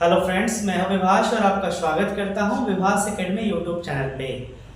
Hello friends, मैं हूं विभाष और आपका स्वागत करता हूं विभाष एकेडमी यूट्यूब चैनल पे।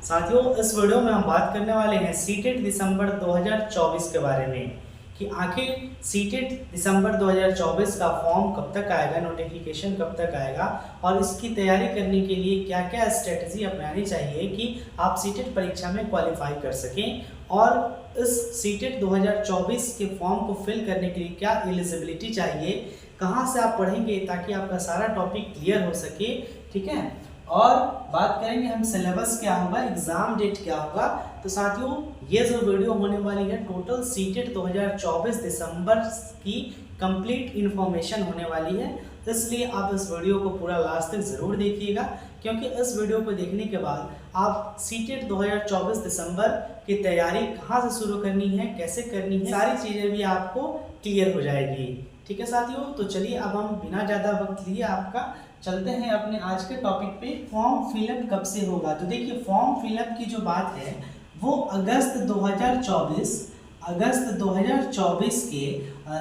साथियों, इस वीडियो में हम बात करने वाले हैं सीटेट दिसंबर 2024 के बारे में कि आखिर सीटेट दिसंबर 2024 का फॉर्म कब तक आएगा, नोटिफिकेशन कब तक आएगा और इसकी तैयारी करने के लिए क्या क्या स्ट्रेटजी अपनानी चाहिए कि आप सीटेट परीक्षा में क्वालिफाई कर सकें। और इस सीटेट 2024 के फॉर्म को फिल करने के लिए क्या एलिजिबिलिटी चाहिए, कहाँ से आप पढ़ेंगे ताकि आपका सारा टॉपिक क्लियर हो सके। ठीक है, और बात करेंगे हम सिलेबस क्या होगा, एग्जाम डेट क्या होगा। तो साथियों, ये जो वीडियो होने वाली है टोटल सीटेट 2024 दिसंबर की कंप्लीट इन्फॉर्मेशन होने वाली है, इसलिए आप इस वीडियो को पूरा लास्ट तक ज़रूर देखिएगा, क्योंकि इस वीडियो को देखने के बाद आप सीटेट 2024 दिसंबर की तैयारी कहाँ से शुरू करनी है, कैसे करनी है, सारी चीज़ें भी आपको क्लियर हो जाएगी। ठीक है साथियों, तो चलिए अब हम बिना ज़्यादा वक्त लिए आपका चलते हैं अपने आज के टॉपिक पे। फॉर्म फिलअप कब से होगा? तो देखिए, फॉर्म फिलअप की जो बात है वो अगस्त 2024 के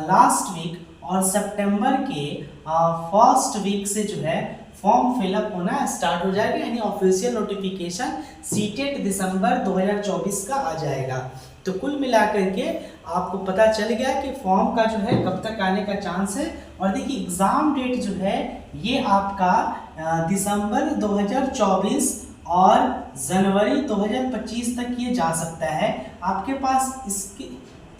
लास्ट वीक और सितंबर के फर्स्ट वीक से जो है फॉर्म फिलअप होना स्टार्ट हो जाएगा, यानी ऑफिशियल नोटिफिकेशन सीटेट दिसंबर 2024 का आ जाएगा। तो कुल मिलाकर के आपको पता चल गया कि फॉर्म का जो है कब तक आने का चांस है। और देखिए, एग्ज़ाम डेट जो है ये आपका दिसंबर 2024 और जनवरी 2025 तक ये जा सकता है आपके पास।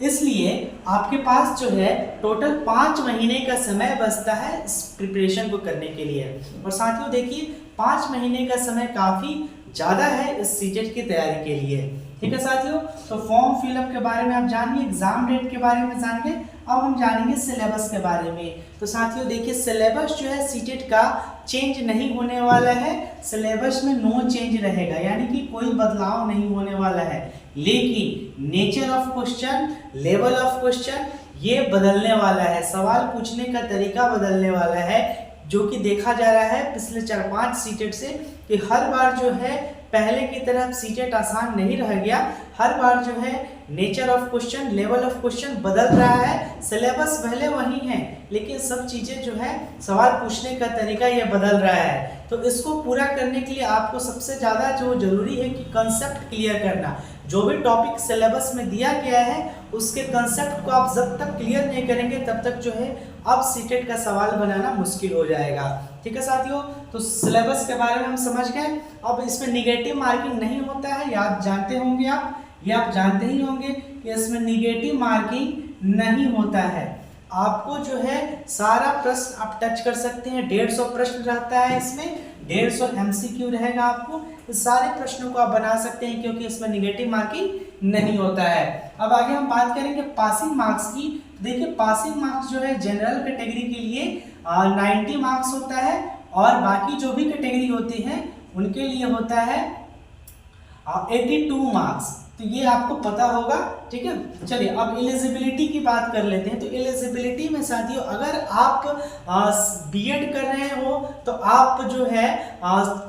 इसलिए आपके पास जो है टोटल 5 महीने का समय बचता है इस प्रिपरेशन को करने के लिए। और साथियों देखिए, 5 महीने का समय काफ़ी ज़्यादा है इस सीटेट की तैयारी के लिए। ठीक है साथियों, तो फॉर्म फिलअप के बारे में आप जानिए, एग्जाम डेट के बारे में जानिए। अब हम जानेंगे सिलेबस के बारे में। तो साथियों देखिए, सिलेबस जो है सीटेट का चेंज नहीं होने वाला है, सिलेबस में नो चेंज रहेगा, यानी कि कोई बदलाव नहीं होने वाला है। लेकिन nature of question, level of question ये बदलने वाला है, सवाल पूछने का तरीका बदलने वाला है, जो कि देखा जा रहा है पिछले 4-5 सीटेट से कि हर बार जो है पहले की तरह सीटेट आसान नहीं रह गया। हर बार जो है nature of question, level of question बदल रहा है। सिलेबस पहले वही है, लेकिन सब चीज़ें जो है सवाल पूछने का तरीका ये बदल रहा है। तो इसको पूरा करने के लिए आपको सबसे ज़्यादा जो जरूरी है कि कंसेप्ट क्लियर करना। जो भी टॉपिक सिलेबस में दिया गया है उसके कंसेप्ट को आप जब तक क्लियर नहीं करेंगे तब तक जो है अब सीटेट का सवाल बनाना मुश्किल हो जाएगा। ठीक है साथियों, तो सिलेबस के बारे में हम समझ गए। अब इसमें निगेटिव मार्किंग नहीं होता है, याद जानते होंगे आप, ये आप जानते ही होंगे कि इसमें निगेटिव मार्किंग नहीं होता है। आपको जो है सारा प्रश्न आप टच कर सकते हैं। 150 प्रश्न रहता है इसमें, 150 MCQ रहेगा। आपको इस सारे प्रश्नों को आप बना सकते हैं क्योंकि इसमें निगेटिव मार्किंग नहीं होता है। अब आगे हम बात करेंगे पासिंग मार्क्स की। देखिए, पासिंग मार्क्स जो है जनरल कैटेगरी के लिए 90 मार्क्स होता है और बाकी जो भी कैटेगरी होती हैं उनके लिए होता है 82 मार्क्स। तो ये आपको पता होगा। ठीक है, चलिए अब एलिजिबिलिटी की बात कर लेते हैं। तो एलिजिबिलिटी में साथियों, अगर आप बीएड कर रहे हो तो आप जो है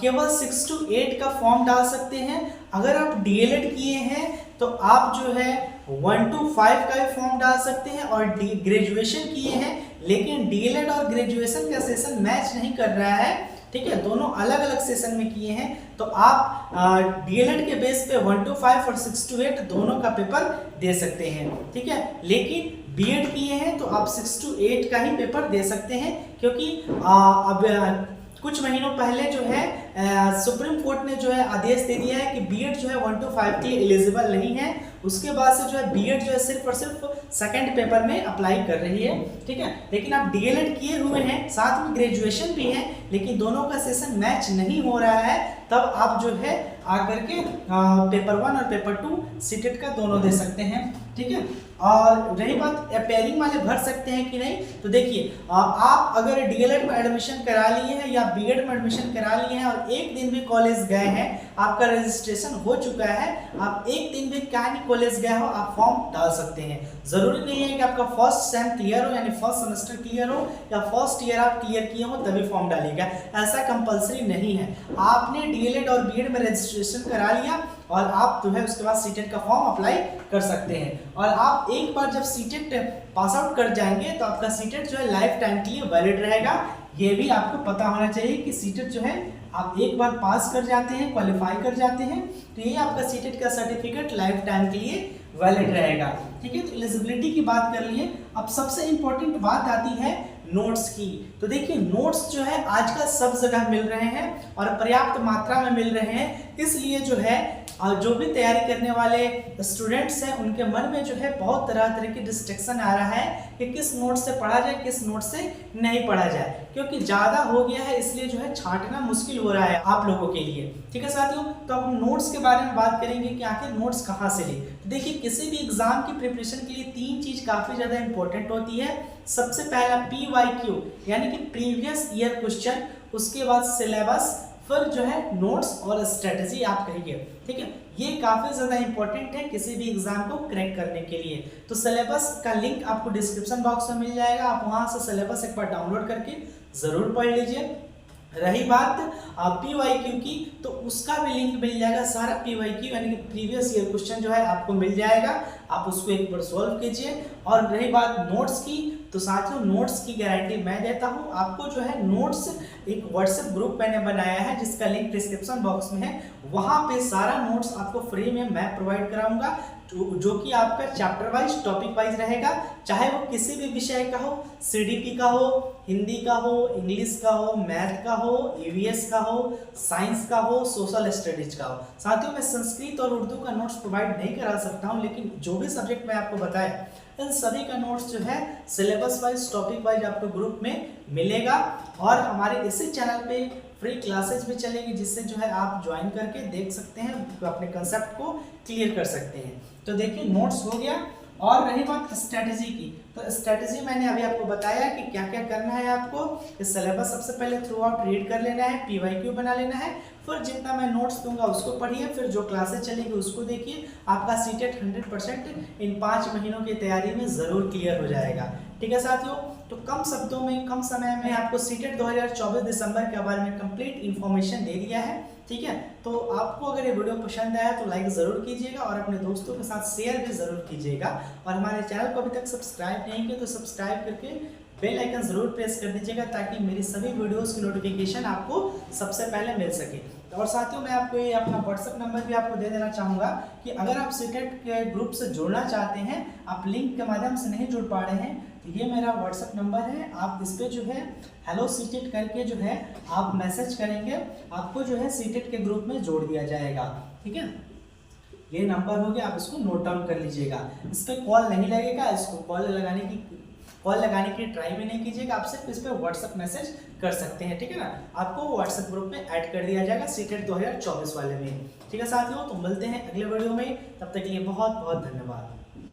केवल 6 to 8 का फॉर्म डाल सकते हैं। अगर आप डीएलएड किए हैं तो आप जो है 1 to 5 का फॉर्म डाल सकते हैं। और ग्रेजुएशन किए हैं लेकिन डीएलएड और ग्रेजुएशन का सेशन मैच नहीं कर रहा है, ठीक है, दोनों अलग अलग सेशन में किए हैं, तो आप डीएलएड के बेस पे 1 to 5 और 6 to 8 दोनों का पेपर दे सकते हैं। ठीक है, लेकिन बीएड किए हैं तो आप 6 to 8 का ही पेपर दे सकते हैं, क्योंकि अब कुछ महीनों पहले जो है सुप्रीम कोर्ट ने जो है आदेश दे दिया है कि बीएड जो है 1 to 5 के लिए एलिजिबल नहीं है। उसके बाद से जो है बीएड जो है सिर्फ और सिर्फ सेकंड पेपर में अप्लाई कर रही है। ठीक है, लेकिन आप डीएलएड किए हुए हैं, साथ में ग्रेजुएशन भी है, लेकिन दोनों का सेशन मैच नहीं हो रहा है, तब आप जो है आकर के पेपर 1 और पेपर 2 सीटेट का दोनों दे सकते हैं। ठीक है, और रही बात अपेयरिंग वाले भर सकते हैं कि नहीं, तो देखिए, आप अगर डीएलएड में एडमिशन करा लिए हैं या बीएड में एडमिशन करा लिए हैं और एक दिन भी कॉलेज गए हैं, आपका रजिस्ट्रेशन हो चुका है, आप एक दिन भी कहीं कॉलेज गए हो, आप फॉर्म डाल सकते हैं। जरूरी नहीं है कि आपका फर्स्ट सेम क्लियर हो, यानी फर्स्ट सेमेस्टर क्लियर हो या फर्स्ट ईयर आप क्लियर किए हो तभी फॉर्म डालिएगा, ऐसा कंपलसरी नहीं है। आपने डीएलएड और बीएड में रजिस्ट्रेशन करा लिया और आप जो है उसके बाद सीटेट का फॉर्म अप्लाई कर सकते हैं। और आप एक बार जब सीटेट पास आउट कर जाएंगे तो आपका सीटेट जो है लाइफ टाइम के लिए वैलिड रहेगा, ये भी आपको पता होना चाहिए कि सीटेट जो है आप एक बार पास कर जाते हैं, क्वालिफाई कर जाते हैं, तो ये आपका सीटेट का सर्टिफिकेट लाइफ टाइम के लिए वैलिड रहेगा। ठीक है, तो एलिजिबिलिटी की बात कर लिए। अब सबसे इंपॉर्टेंट बात आती है नोट्स की। तो देखिए नोट्स जो है आजकल सब जगह मिल रहे हैं और पर्याप्त मात्रा में मिल रहे हैं, इसलिए जो है जो भी तैयारी करने वाले स्टूडेंट्स हैं उनके मन में जो है बहुत तरह की डिस्ट्रैक्शन आ रहा है कि किस नोट से पढ़ा जाए, किस नोट से नहीं पढ़ा जाए, क्योंकि ज़्यादा हो गया है, इसलिए जो है छांटना मुश्किल हो रहा है आप लोगों के लिए। ठीक है साथियों, तो अब हम नोट्स के बारे में बात करेंगे कि आखिर नोट्स कहाँ से लें। तो देखिए किसी भी एग्जाम की प्रिपरेशन के लिए 3 चीज़ काफ़ी ज़्यादा इंपॉर्टेंट होती है। सबसे पहला PYQ यानी कि प्रीवियस ईयर क्वेश्चन, उसके बाद सिलेबस, फिर जो है नोट्स और स्ट्रेटजी आप कहिए। ठीक है, ये काफ़ी ज़्यादा इंपॉर्टेंट है किसी भी एग्जाम को क्रैक करने के लिए। तो सिलेबस का लिंक आपको डिस्क्रिप्शन बॉक्स में मिल जाएगा, आप वहाँ से सिलेबस एक बार डाउनलोड करके ज़रूर पढ़ लीजिए। रही बात PYQ की, तो उसका भी लिंक मिल जाएगा। सारा PYQ यानी कि प्रीवियस ईयर क्वेश्चन जो है आपको मिल जाएगा, आप उसको एक बार सॉल्व कीजिए। और रही बात नोट्स की, तो साथियों नोट्स की गारंटी मैं देता हूं आपको। जो है नोट्स एक व्हाट्सएप ग्रुप मैंने बनाया है जिसका लिंक डिस्क्रिप्शन बॉक्स में है, वहां पे सारा नोट्स आपको फ्री में मैं प्रोवाइड कराऊंगा, जो कि आपका चैप्टर वाइज, टॉपिक वाइज रहेगा, चाहे वो किसी भी विषय का हो, CDP का हो, हिंदी का हो, इंग्लिश का हो, मैथ का हो, EVS का हो, साइंस का हो, सोशल स्टडीज का हो। साथियों मैं संस्कृत और उर्दू का नोट्स प्रोवाइड नहीं करा सकता हूँ, लेकिन जो भी सब्जेक्ट मैं आपको बताया इन सभी का नोट्स जो है सिलेबस वाइज, टॉपिक वाइज आपको ग्रुप में मिलेगा। और हमारे इसी चैनल पे फ्री क्लासेस भी चलेंगी, जिससे जो है आप ज्वाइन करके देख सकते हैं, अपने कंसेप्ट को क्लियर कर सकते हैं। तो देखिए नोट्स हो गया। और रही बात स्ट्रेटजी की, तो स्ट्रेटजी मैंने अभी आपको बताया कि क्या क्या करना है आपको। इस सिलेबस सबसे पहले थ्रू आउट रीड कर लेना है, PYQ बना लेना है, फिर जितना मैं नोट्स दूंगा उसको पढ़िए, फिर जो क्लासेस चलेंगी उसको देखिए। आपका सीटेट 100% इन 5 महीनों की तैयारी में ज़रूर क्लियर हो जाएगा। ठीक है साथियों, तो कम शब्दों में, कम समय में आपको सीटेट 2024 दिसंबर के बारे में कंप्लीट इन्फॉर्मेशन दे दिया है। ठीक है, तो आपको अगर ये वीडियो पसंद आया तो लाइक ज़रूर कीजिएगा और अपने दोस्तों के साथ शेयर भी ज़रूर कीजिएगा। और हमारे चैनल को अभी तक सब्सक्राइब नहीं किया तो सब्सक्राइब करके बेल आइकन ज़रूर प्रेस कर दीजिएगा, ताकि मेरी सभी वीडियोस की नोटिफिकेशन आपको सबसे पहले मिल सके। और साथियों मैं आपको ये अपना व्हाट्सएप नंबर भी आपको दे देना चाहूँगा कि अगर आप सीटेट के ग्रुप से जुड़ना चाहते हैं, आप लिंक के माध्यम से नहीं जुड़ पा रहे हैं, तो ये मेरा व्हाट्सएप नंबर है। आप इस पर जो है हेलो सीटेट करके जो है आप मैसेज करेंगे, आपको जो है सीटेट के ग्रुप में जोड़ दिया जाएगा। ठीक है, ये नंबर हो गया, आप इसको नोट डाउन कर लीजिएगा। इस पर कॉल नहीं लगेगा, इसको कॉल लगाने की ट्राई भी नहीं कीजिएगा, आप सिर्फ इस पर व्हाट्सएप मैसेज कर सकते हैं। ठीक है ना, आपको व्हाट्सएप ग्रुप में ऐड कर दिया जाएगा सीटेट 2024 वाले में। ठीक है साथियों, तो मिलते हैं अगले वीडियो में, तब तक के लिए बहुत बहुत धन्यवाद।